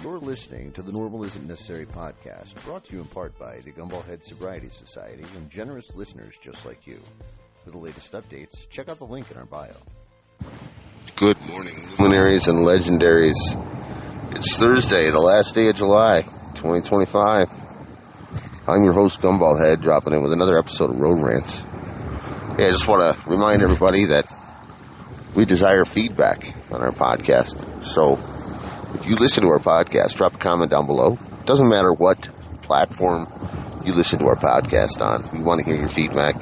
You're listening to the Normal Isn't Necessary podcast, brought to you in part by the Gumball Head Sobriety Society and generous listeners just like you. For the latest updates, check out the link in our bio. Good morning, luminaries and legendaries. It's Thursday, the last day of July, 2025. I'm your host, Gumball Head, dropping in with another episode of Road Rant. I just want to remind everybody that we desire feedback on our podcast. So, if you listen to our podcast, drop a comment down below. It doesn't matter what platform you listen to our podcast on. We want to hear your feedback.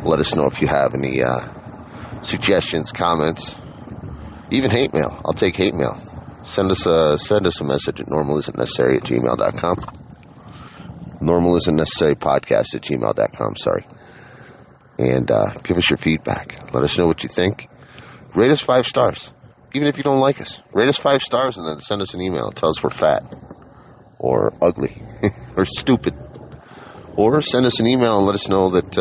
Let us know if you have any suggestions, comments, even hate mail. I'll take hate mail. Send us a message at normalisn'tnecessary@gmail.com. normalisn'tnecessarypodcast@gmail.com, sorry. And give us your feedback. Let us know what you think. Rate us 5 stars. Even if you don't like us, rate us 5 stars and then send us an email. Tell us we're fat or ugly or stupid. Or send us an email and let us know that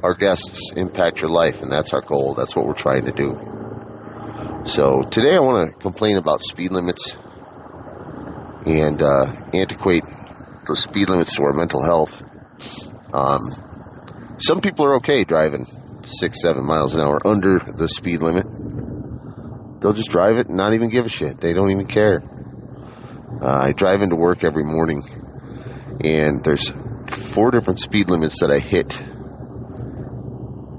our guests impact your life, and that's our goal. That's what we're trying to do. So today I want to complain about speed limits and antiquate the speed limits to our mental health. Some people are okay driving 6-7 miles an hour under the speed limit. They'll just drive it and not even give a shit. They don't even care. I drive into work every morning, and there's 4 different speed limits that I hit.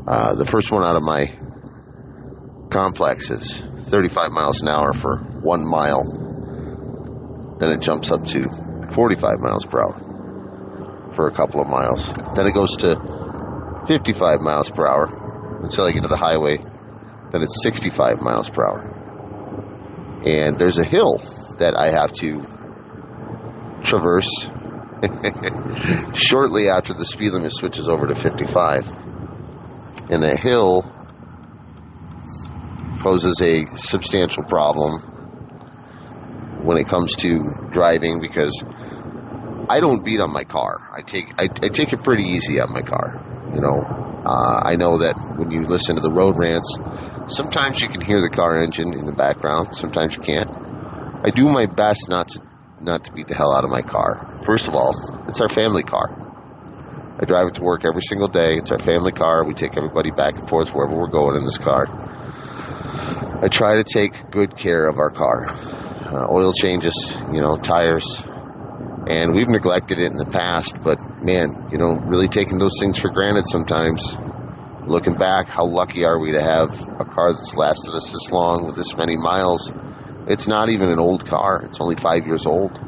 The first one out of my complex is 35 miles an hour for 1 mile. Then it jumps up to 45 miles per hour for a couple of miles. Then it goes to 55 miles per hour until I get to the highway. Then it's 65 miles per hour. And there's a hill that I have to traverse shortly after the speed limit switches over to 55. And that hill poses a substantial problem when it comes to driving because I don't beat on my car. I take it pretty easy on my car, you know. I know that when you listen to the road rants, sometimes you can hear the car engine in the background. Sometimes you can't. I do my best not to beat the hell out of my car. First of all, it's our family car. I drive it to work every single day. It's our family car. We take everybody back and forth wherever we're going in this car. I try to take good care of our car. Oil changes, tires. And we've neglected it in the past, but man, really taking those things for granted sometimes. Looking back, how lucky are we to have a car that's lasted us this long with this many miles? It's not even an old car. It's only 5 years old.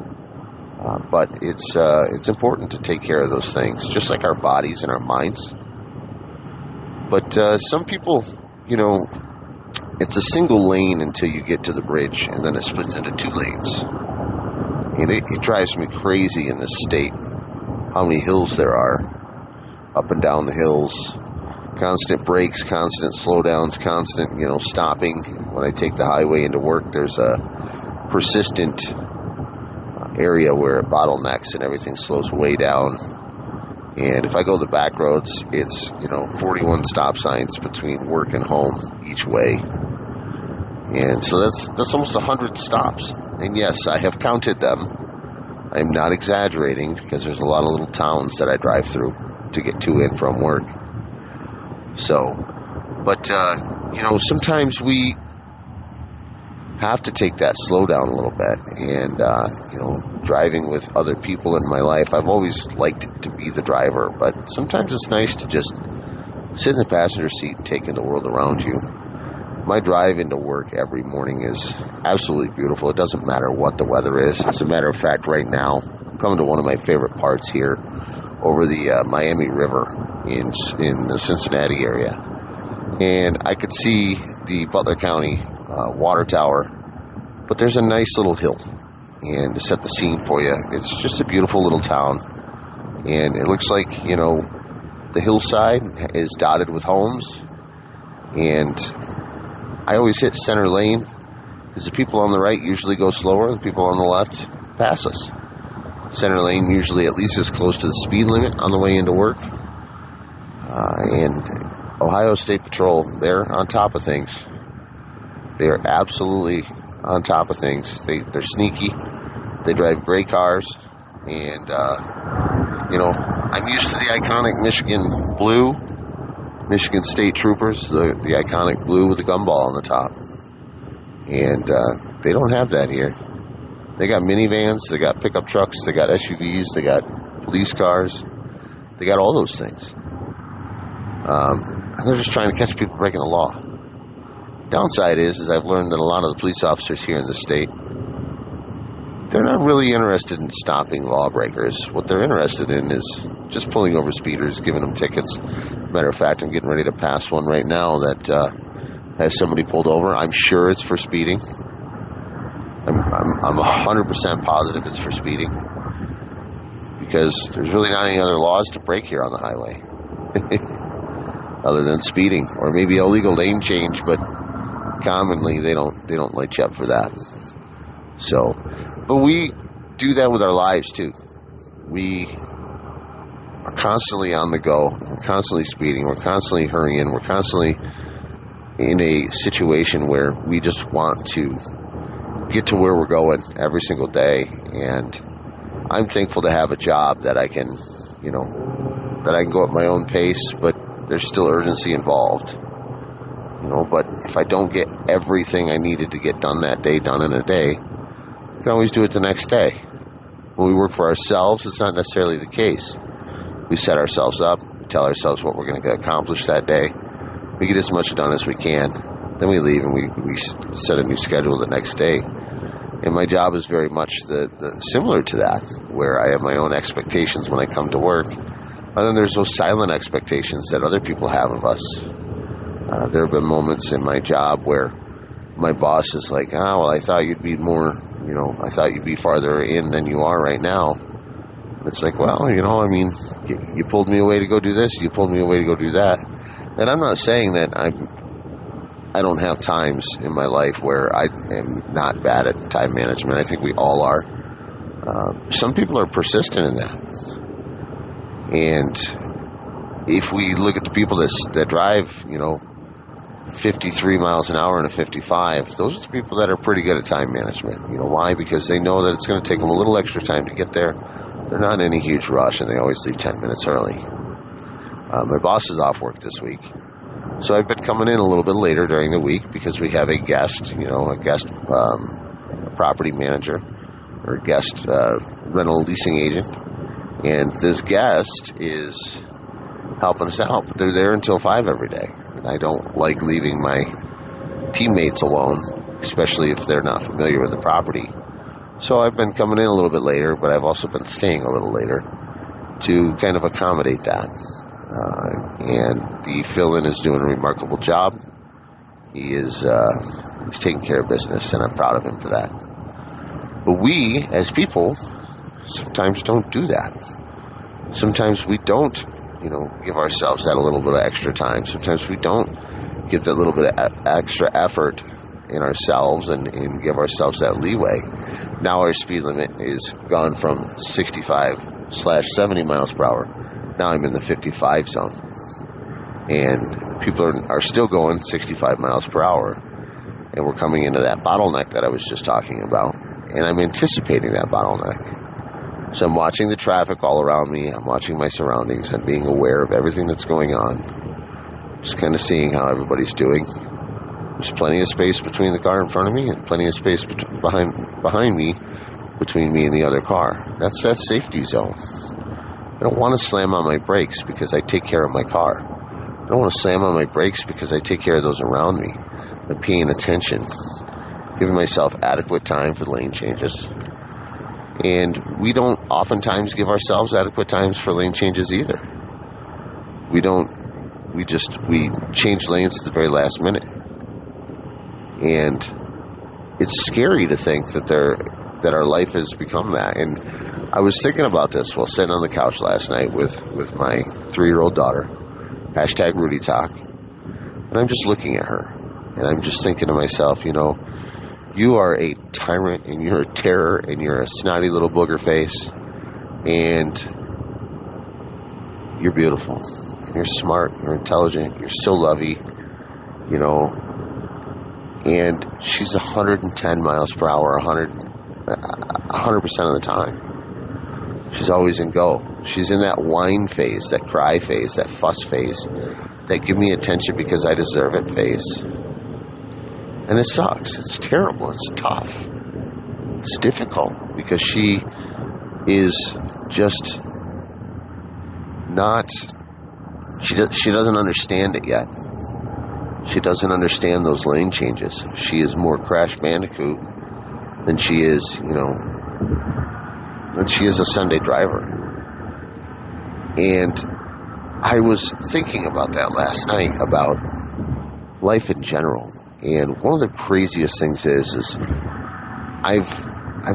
But it's important to take care of those things, just like our bodies and our minds. But some people, it's a single lane until you get to the bridge, and then it splits into 2 lanes. And it drives me crazy in this state, how many hills there are, up and down the hills, constant brakes, constant slowdowns, constant, stopping. When I take the highway into work, there's a persistent area where it bottlenecks and everything slows way down. And if I go the back roads, it's, 41 stop signs between work and home each way. And so that's almost 100 stops. And yes, I have counted them. I'm not exaggerating because there's a lot of little towns that I drive through to get to and from work. So, but, sometimes we have to take that slow down a little bit. And, driving with other people in my life, I've always liked to be the driver. But sometimes it's nice to just sit in the passenger seat and take in the world around you. My drive into work every morning is absolutely beautiful. It doesn't matter what the weather is. As a matter of fact, right now, I'm coming to one of my favorite parts here over the Miami River in the Cincinnati area. And I could see the Butler County water tower, but there's a nice little hill. And to set the scene for you, it's just a beautiful little town. And it looks like, the hillside is dotted with homes. And I always hit center lane because the people on the right usually go slower. The people on the left pass us. Center lane usually at least as close to the speed limit on the way into work. And Ohio State Patrol, they're on top of things. They're absolutely on top of things. They're sneaky. They drive great cars, and I'm used to the iconic Michigan blue, Michigan State Troopers, the iconic blue with the gumball on the top, and they don't have that here. They got minivans, they got pickup trucks, they got SUVs, they got police cars, they got all those things. They're just trying to catch people breaking the law. Downside is I've learned that a lot of the police officers here in the state, they're not really interested in stopping lawbreakers. What they're interested in is just pulling over speeders, giving them tickets. Matter of fact, I'm getting ready to pass one right now that has somebody pulled over. I'm sure it's for speeding. I'm 100% positive it's for speeding, because there's really not any other laws to break here on the highway other than speeding, or maybe illegal lane change, but commonly they don't light you up for that. So, but we do that with our lives too. We are constantly on the go. We're constantly speeding. We're constantly hurrying. We're constantly in a situation where we just want to get to where we're going every single day. And I'm thankful to have a job that I can, that I can go at my own pace, but there's still urgency involved. But if I don't get everything I needed to get done that day done in a day, I can always do it the next day. When we work for ourselves, it's not necessarily the case. We set ourselves up, we tell ourselves what we're going to accomplish that day. We get as much done as we can. Then we leave and we set a new schedule the next day. And my job is very much similar to that, where I have my own expectations when I come to work. And then there's those silent expectations that other people have of us. There have been moments in my job where my boss is like, I thought you'd be more, I thought you'd be farther in than you are right now. It's like, you pulled me away to go do this, you pulled me away to go do that. And I'm not saying that I don't have times in my life where I am not bad at time management. I think we all are. Some people are persistent in that. And if we look at the people that drive, 53 miles an hour in a 55, those are the people that are pretty good at time management. Why? Because they know that it's going to take them a little extra time to get there. They're not in any huge rush, and they always leave 10 minutes early. My boss is off work this week, so I've been coming in a little bit later during the week because we have a guest, property manager or guest rental leasing agent, and this guest is helping us out. But they're there until 5 every day. I don't like leaving my teammates alone, especially if they're not familiar with the property. So I've been coming in a little bit later, but I've also been staying a little later to kind of accommodate that. And the fill-in is doing a remarkable job. He's taking care of business, and I'm proud of him for that. But we, as people, sometimes don't do that. Sometimes we don't give ourselves that a little bit of extra time. Sometimes we don't give that little bit of extra effort in ourselves and give ourselves that leeway. Now our speed limit is gone from 65/70 miles per hour. Now I'm in the 55 zone. And people are still going 65 miles per hour. And we're coming into that bottleneck that I was just talking about. And I'm anticipating that bottleneck. So I'm watching the traffic all around me. I'm watching my surroundings. I'm being aware of everything that's going on. Just kind of seeing how everybody's doing. There's plenty of space between the car in front of me and plenty of space behind me, between me and the other car. That's that safety zone. I don't want to slam on my brakes because I take care of my car. I don't want to slam on my brakes because I take care of those around me. I'm paying attention, giving myself adequate time for lane changes. And we don't oftentimes give ourselves adequate times for lane changes either. We change lanes at the very last minute. And it's scary to think that our life has become that. And I was thinking about this while sitting on the couch last night with my 3-year-old daughter, #Rudy Talk. And I'm just looking at her. And I'm just thinking to myself, you are a tyrant, and you're a terror, and you're a snotty little booger face, and you're beautiful, and you're smart, you're intelligent, you're so lovey, and she's 110 miles per hour, 100% of the time. She's always in go. She's in that whine phase, that cry phase, that fuss phase, that give me attention because I deserve it phase. And it sucks. It's terrible. It's tough. It's difficult because she is just not, she doesn't understand it yet. She doesn't understand those lane changes. She is more Crash Bandicoot than she is, than she is a Sunday driver. And I was thinking about that last night, about life in general. And one of the craziest things is I've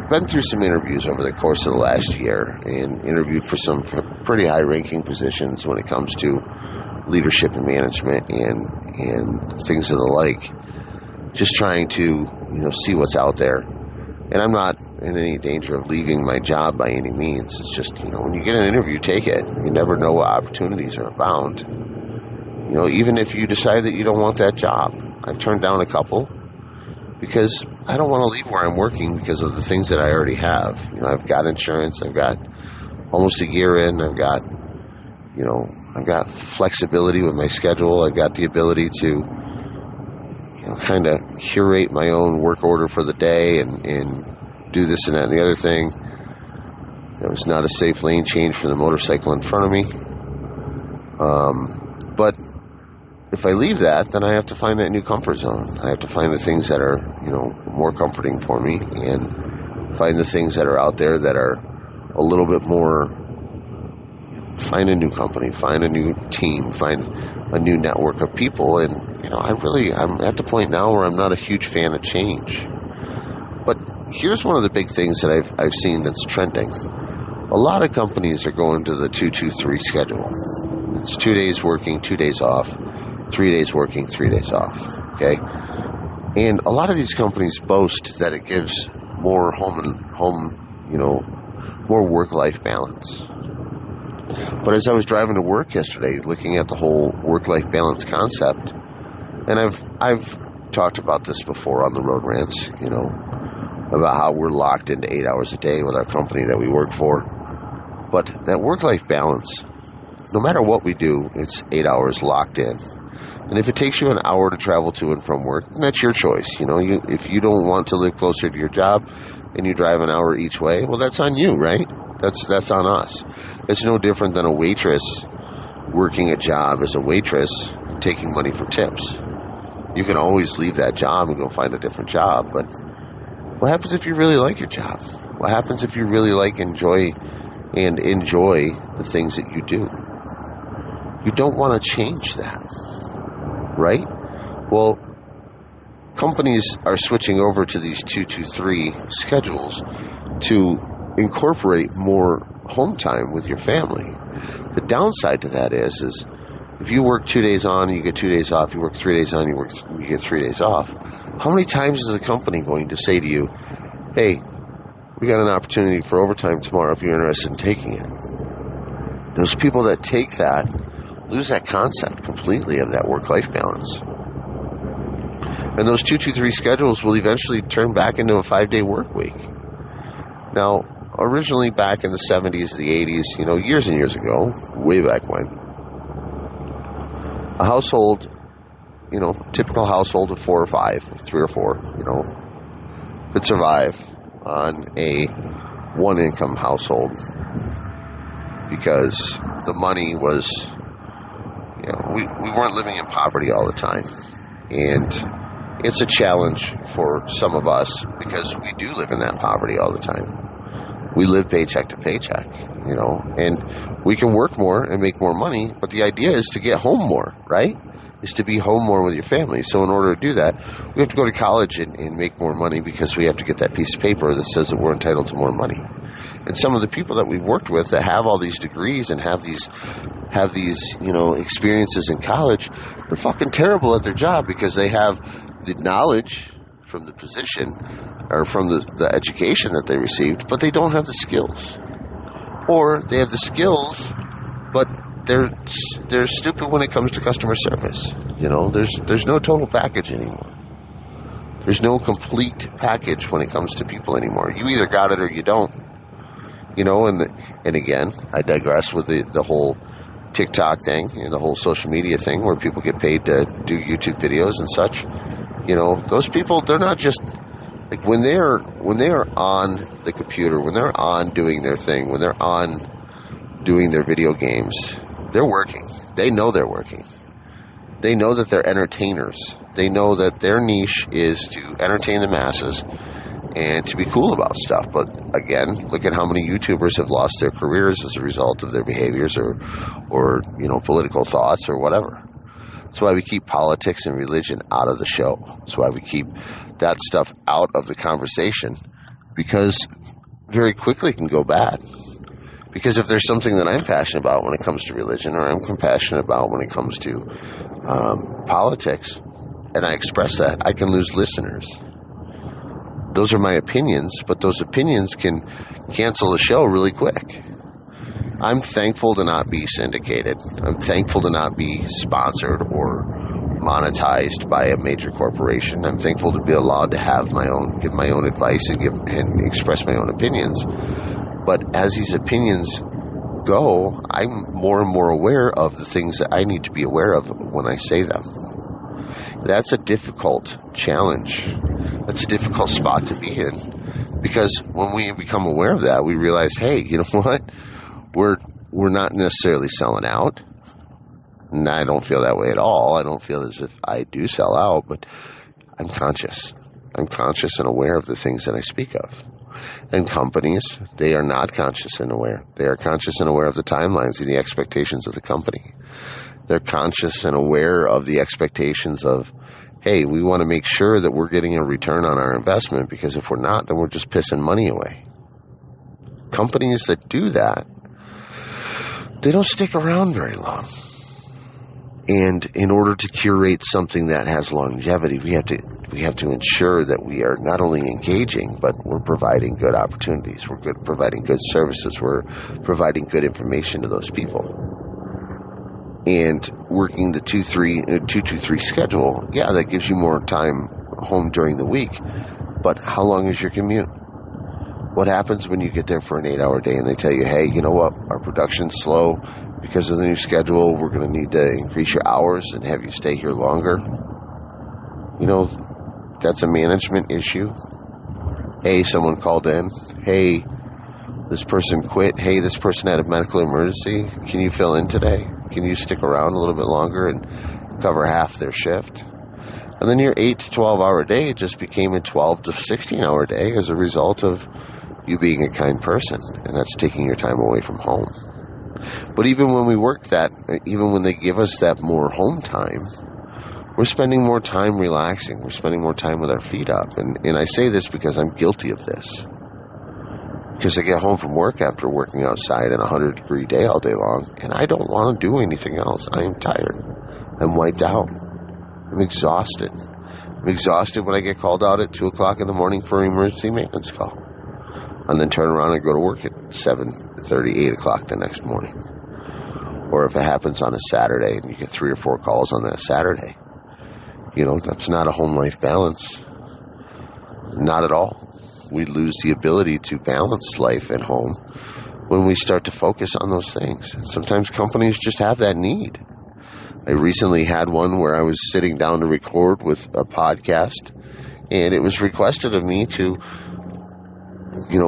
been through some interviews over the course of the last year and interviewed for some pretty high-ranking positions when it comes to leadership and management and things of the like. Just trying to, see what's out there. And I'm not in any danger of leaving my job by any means. It's just, when you get an interview, take it. You never know what opportunities are abound. Even if you decide that you don't want that job. I've turned down a couple because I don't want to leave where I'm working because of the things that I already have. I've got insurance. I've got almost a year in. I've got flexibility with my schedule. I've got the ability to, kind of curate my own work order for the day and do this and that and the other thing. There was not a safe lane change for the motorcycle in front of me. But if I leave that, then I have to find that new comfort zone. I have to find the things that are, more comforting for me and find the things that are out there that are a little bit more. Find a new company, find a new team, find a new network of people. And, I'm at the point now where I'm not a huge fan of change. But here's one of the big things that I've seen that's trending. A lot of companies are going to the 2-2-3 schedule. It's 2 days working, 2 days off, 3 days working, 3 days off. Okay? And a lot of these companies boast that it gives more more work-life balance. But as I was driving to work yesterday, looking at the whole work-life balance concept, and I've talked about this before on the road rants, about how we're locked into 8 hours a day with our company that we work for. But that work-life balance, no matter what we do, it's 8 hours locked in. And if it takes you an hour to travel to and from work, then that's your choice. If you don't want to live closer to your job and you drive an hour each way, well, that's on you, right? That's on us. It's no different than a waitress working a job as a waitress, taking money for tips. You can always leave that job and go find a different job, but what happens if you really like your job? What happens if you really enjoy the things that you do? You don't want to change that, right? Well, companies are switching over to these 2-2-3 schedules to incorporate more home time with your family. The downside to that is if you work 2 days on, you get 2 days off. You work 3 days on, you get 3 days off. How many times is a company going to say to you, hey, we got an opportunity for overtime tomorrow if you're interested in taking it? Those people that take that lose that concept completely of that work-life balance. And those 2-2-3 schedules will eventually turn back into a 5-day work week. Now, originally back in the 70s, the 80s, years and years ago, way back when, a household, typical household of 4 or 5, 3 or 4, could survive on a one-income household because the money was, we weren't living in poverty all the time. And it's a challenge for some of us because we do live in that poverty all the time. We live paycheck to paycheck, and we can work more and make more money, but the idea is to get home more, right? Is to be home more with your family. So in order to do that, we have to go to college and make more money because we have to get that piece of paper that says that we're entitled to more money. And some of the people that we've worked with that have all these degrees and have these experiences in college, they're fucking terrible at their job because they have the knowledge from the position or from the education that they received, but they don't have the skills. Or they have the skills, but they're stupid when it comes to customer service. There's no total package anymore. There's no complete package when it comes to people anymore. You either got it or you don't. And again, I digress with the whole TikTok thing and the whole social media thing where people get paid to do YouTube videos and such. Those people, they're not just like when they're on the computer, when they're on doing their thing, when they're on doing their video games, they're working. They know they're working. They know that they're entertainers. They know that their niche is to entertain the masses and to be cool about stuff. But again, look at how many YouTubers have lost their careers as a result of their behaviors or political thoughts or whatever. That's why we keep politics and religion out of the show. That's why we keep that stuff out of the conversation, because very quickly it can go bad. Because if there's something that I'm passionate about when it comes to religion, or I'm compassionate about when it comes to politics, and I express that, I can lose listeners. Those are my opinions, but those opinions can cancel the show really quick. I'm thankful to not be syndicated. I'm thankful to not be sponsored or monetized by a major corporation. I'm thankful to be allowed to have give my own advice and express my own opinions. But as these opinions go, I'm more and more aware of the things that I need to be aware of when I say them. That's a difficult challenge. That's a difficult spot to be in. Because when we become aware of that, we realize, hey, you know what? We're not necessarily selling out. And I don't feel that way at all. I don't feel as if I do sell out, but I'm conscious. I'm conscious and aware of the things that I speak of. And companies, they are not conscious and aware. They are conscious and aware of the timelines and the expectations of the company. They're conscious and aware of the expectations of, hey, we want to make sure that we're getting a return on our investment, because if we're not, then we're just pissing money away. Companies that do that, they don't stick around very long. And in order to curate something that has longevity, we have to ensure that we are not only engaging, but we're providing good opportunities. We're providing good services. We're providing good information to those people. And working the 2-2-3 schedule, yeah, that gives you more time home during the week. But how long is your commute? What happens when you get there for an 8-hour day and they tell you, hey, you know what, our production's slow because of the new schedule, we're going to need to increase your hours and have you stay here longer? That's a management issue. Hey, someone called in. Hey, this person quit. Hey, this person had a medical emergency. Can you fill in today? Can you stick around a little bit longer and cover half their shift? And then your 8 to 12 hour day just became a 12 to 16 hour day as a result of you being a kind person, and that's taking your time away from home. But even when we work that, even when they give us that more home time, we're spending more time relaxing. We're spending more time with our feet up. And I say this because I'm guilty of this. Because I get home from work after working outside in a 100-degree day all day long, and I don't want to do anything else. I am tired. I'm wiped out. I'm exhausted. I'm exhausted when I get called out at 2 o'clock in the morning for an emergency maintenance call. And then turn around and go to work at 7:30, 8 o'clock the next morning. Or if it happens on a Saturday and you get 3 or 4 calls on that Saturday, that's not a home life balance. Not at all. We lose the ability to balance life at home when we start to focus on those things. And sometimes companies just have that need. I recently had one where I was sitting down to record with a podcast, and it was requested of me to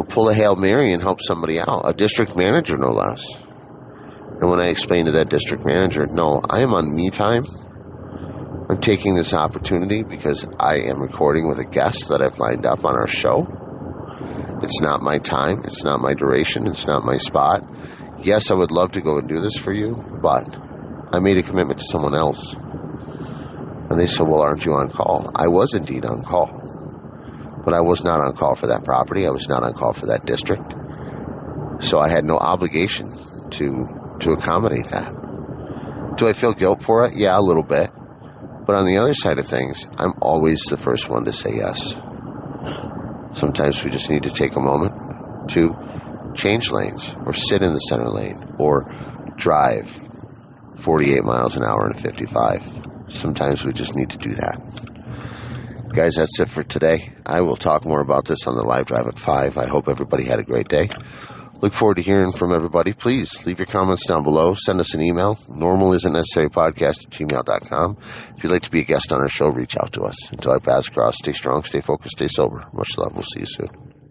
pull a Hail Mary and help somebody out, a district manager no less. And when I explained to that district manager, no, I am on me time. I'm taking this opportunity because I am recording with a guest that I've lined up on our show. It's not my time. It's not my duration. It's not my spot. Yes, I would love to go and do this for you, but I made a commitment to someone else. And they said, well, aren't you on call? I was indeed on call. But I was not on call for that property. I was not on call for that district. So I had no obligation to accommodate that. Do I feel guilt for it? Yeah, a little bit. But on the other side of things, I'm always the first one to say yes. Sometimes we just need to take a moment to change lanes or sit in the center lane or drive 48 miles an hour in a 55. Sometimes we just need to do that. Guys, that's it for today. I will talk more about this on the live drive at 5. I hope everybody had a great day. Look forward to hearing from everybody. Please leave your comments down below. Send us an email, normalisn'tnecessarypodcast@gmail.com. If you'd like to be a guest on our show, reach out to us. Until our paths cross, stay strong, stay focused, stay sober. Much love. We'll see you soon.